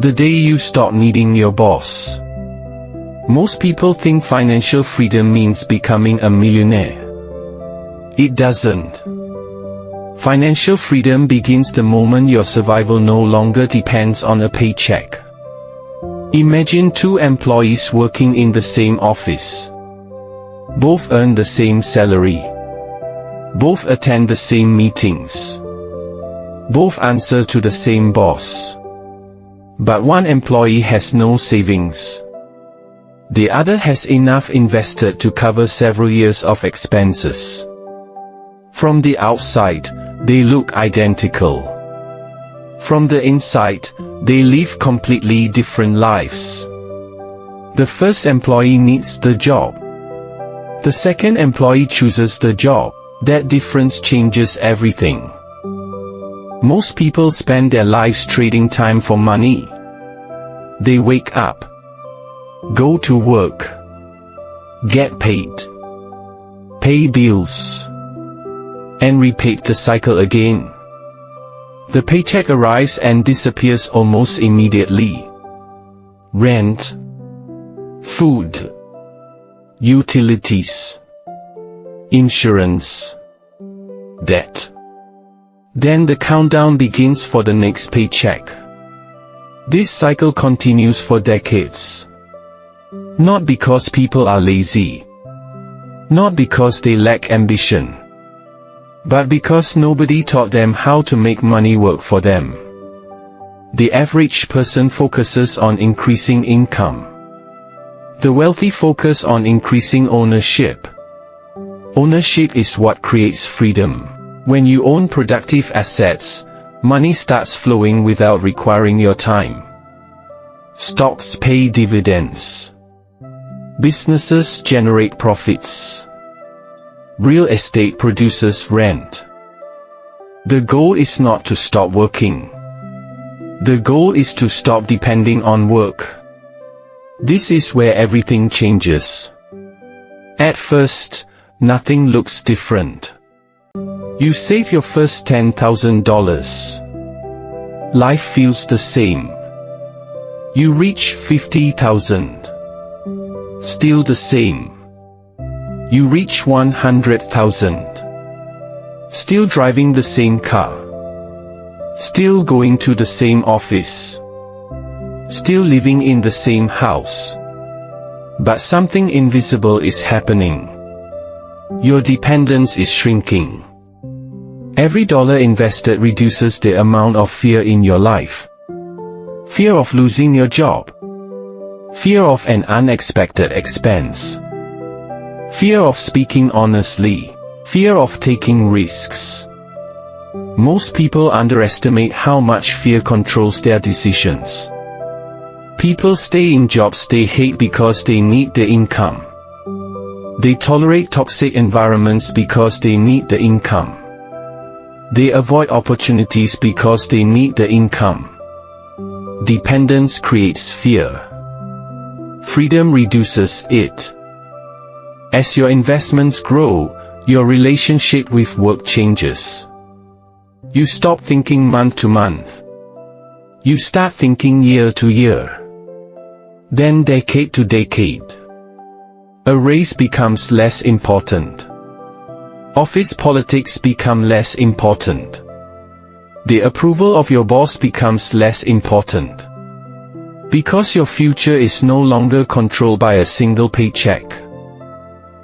The day you stop needing your boss. Most people think financial freedom means becoming a millionaire. It doesn't. Financial freedom begins the moment your survival no longer depends on a paycheck. Imagine two employees working in the same office. Both earn the same salary. Both attend the same meetings. Both answer to the same boss. But one employee has no savings. The other has enough invested to cover several years of expenses. From the outside, they look identical. From the inside, they live completely different lives. The first employee needs the job. The second employee chooses the job. That difference changes everything. Most people spend their lives trading time for money. They wake up, go to work, get paid, pay bills, and repeat the cycle again. The paycheck arrives and disappears almost immediately. Rent, food, utilities, insurance, debt. Then the countdown begins for the next paycheck. This cycle continues for decades. Not because people are lazy. Not because they lack ambition. But because nobody taught them how to make money work for them. The average person focuses on increasing income. The wealthy focus on increasing ownership. Ownership is what creates freedom. When you own productive assets, money starts flowing without requiring your time. Stocks pay dividends. Businesses generate profits. Real estate produces rent. The goal is not to stop working. The goal is to stop depending on work. This is where everything changes. At first, nothing looks different. You save your first $10,000. Life feels the same. You reach $50,000. Still the same. You reach $100,000. Still driving the same car. Still going to the same office. Still living in the same house. But something invisible is happening. Your dependence is shrinking. Every dollar invested reduces the amount of fear in your life. Fear of losing your job. Fear of an unexpected expense. Fear of speaking honestly. Fear of taking risks. Most people underestimate how much fear controls their decisions. People stay in jobs they hate because they need the income. They tolerate toxic environments because they need the income. They avoid opportunities because they need the income. Dependence creates fear. Freedom reduces it. As your investments grow, your relationship with work changes. You stop thinking month to month. You start thinking year to year. Then decade to decade. A race becomes less important. Office politics become less important. The approval of your boss becomes less important. Because your future is no longer controlled by a single paycheck.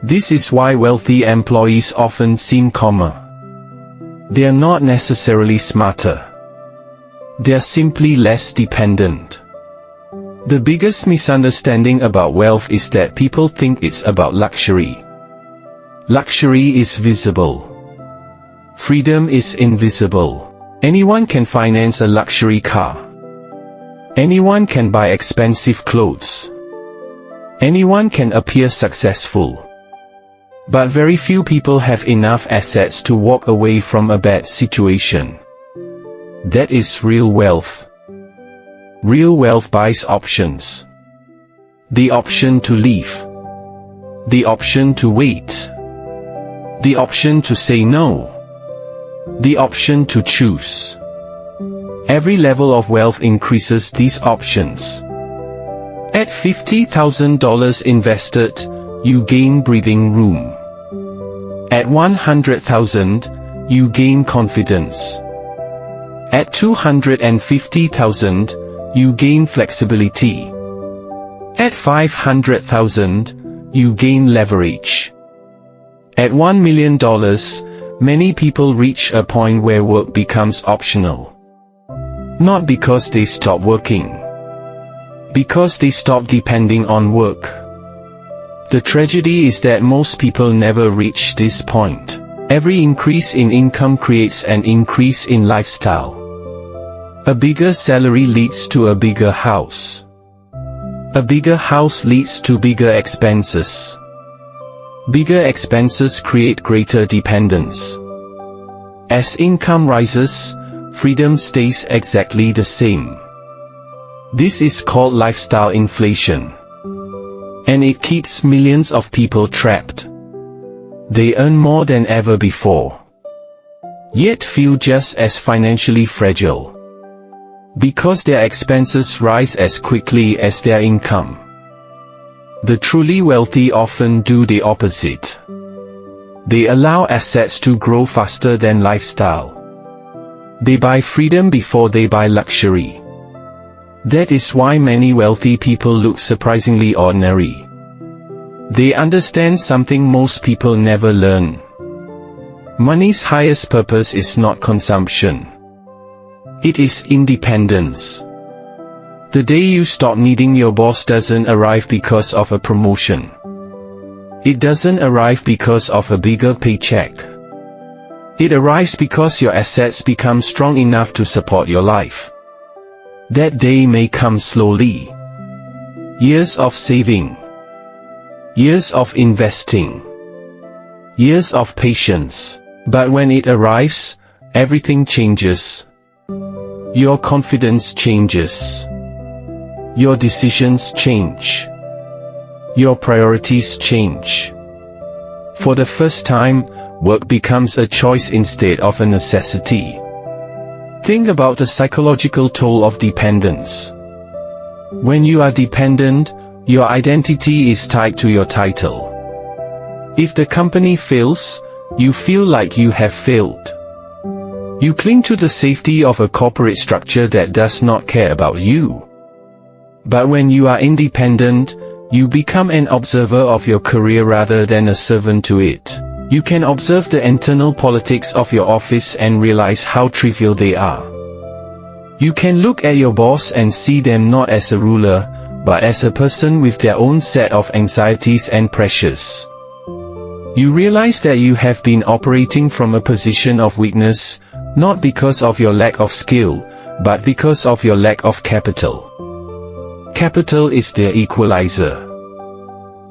This is why wealthy employees often seem calmer. They are not necessarily smarter. They are simply less dependent. The biggest misunderstanding about wealth is that people think it's about luxury. Luxury is visible. Freedom is invisible. Anyone can finance a luxury car. Anyone can buy expensive clothes. Anyone can appear successful. But very few people have enough assets to walk away from a bad situation. That is real wealth. Real wealth buys options. The option to leave. The option to wait. The option to say no. The option to choose. Every level of wealth increases these options. At $50,000 invested, you gain breathing room. At $100,000, you gain confidence. At $250,000, you gain flexibility. At $500,000, you gain leverage. At $1 million, many people reach a point where work becomes optional. Not because they stop working. Because they stop depending on work. The tragedy is that most people never reach this point. Every increase in income creates an increase in lifestyle. A bigger salary leads to a bigger house. A bigger house leads to bigger expenses. Bigger expenses create greater dependence. As income rises, freedom stays exactly the same. This is called lifestyle inflation. And it keeps millions of people trapped. They earn more than ever before, yet feel just as financially fragile. Because their expenses rise as quickly as their income. The truly wealthy often do the opposite. They allow assets to grow faster than lifestyle. They buy freedom before they buy luxury. That is why many wealthy people look surprisingly ordinary. They understand something most people never learn. Money's highest purpose is not consumption. It is independence. The day you stop needing your boss doesn't arrive because of a promotion. It doesn't arrive because of a bigger paycheck. It arrives because your assets become strong enough to support your life. That day may come slowly. Years of saving. Years of investing. Years of patience. But when it arrives, everything changes. Your confidence changes. Your decisions change. Your priorities change. For the first time, work becomes a choice instead of a necessity. Think about the psychological toll of dependence. When you are dependent, your identity is tied to your title. If the company fails, you feel like you have failed. You cling to the safety of a corporate structure that does not care about you. But when you are independent, you become an observer of your career rather than a servant to it. You can observe the internal politics of your office and realize how trivial they are. You can look at your boss and see them not as a ruler, but as a person with their own set of anxieties and pressures. You realize that you have been operating from a position of weakness, not because of your lack of skill, but because of your lack of capital. Capital is the equalizer.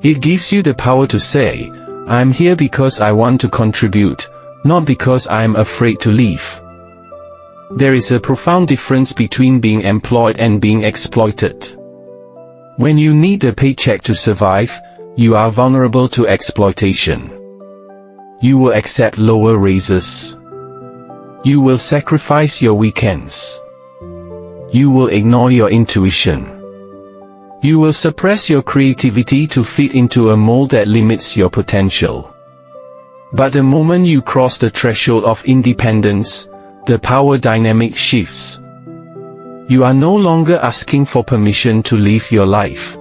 It gives you the power to say, I'm here because I want to contribute, not because I'm afraid to leave. There is a profound difference between being employed and being exploited. When you need a paycheck to survive, you are vulnerable to exploitation. You will accept lower raises. You will sacrifice your weekends. You will ignore your intuition. You will suppress your creativity to fit into a mold that limits your potential. But the moment you cross the threshold of independence, the power dynamic shifts. You are no longer asking for permission to live your life.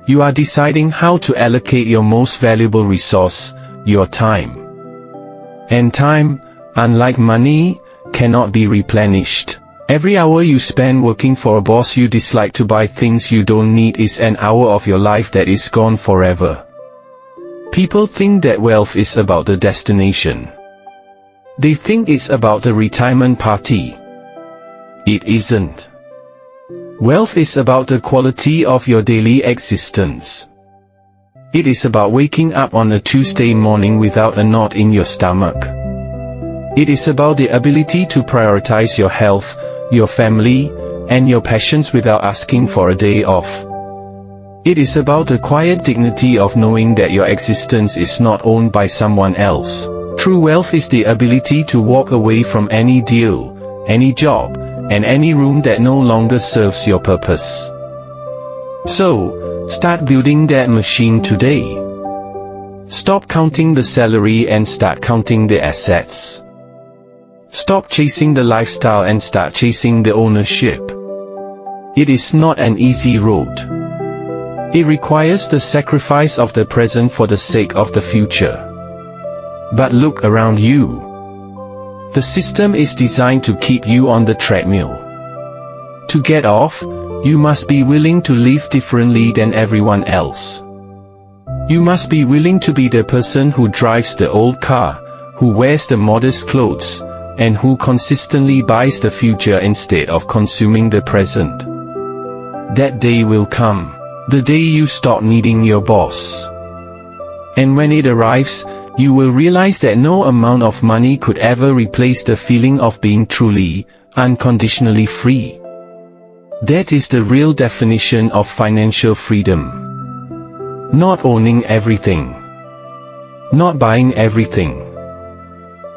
You are deciding how to allocate your most valuable resource, your time. And time, unlike money, cannot be replenished. Every hour you spend working for a boss you dislike to buy things you don't need is an hour of your life that is gone forever. People think that wealth is about the destination. They think it's about the retirement party. It isn't. Wealth is about the quality of your daily existence. It is about waking up on a Tuesday morning without a knot in your stomach. It is about the ability to prioritize your health, your family, and your passions without asking for a day off. It is about the quiet dignity of knowing that your existence is not owned by someone else. True wealth is the ability to walk away from any deal, any job, and any room that no longer serves your purpose. So, start building that machine today. Stop counting the salary and start counting the assets. Stop chasing the lifestyle and start chasing the ownership. It is not an easy road. It requires the sacrifice of the present for the sake of the future. But look around you. The system is designed to keep you on the treadmill. To get off, you must be willing to live differently than everyone else. You must be willing to be the person who drives the old car, who wears the modest clothes, and who consistently buys the future instead of consuming the present. That day will come, the day you stop needing your boss. And when it arrives, you will realize that no amount of money could ever replace the feeling of being truly, unconditionally free. That is the real definition of financial freedom. Not owning everything. Not buying everything.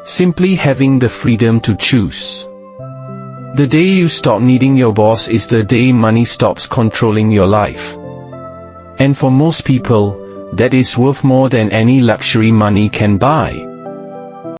Simply having the freedom to choose. The day you stop needing your boss is the day money stops controlling your life. And for most people, that is worth more than any luxury money can buy.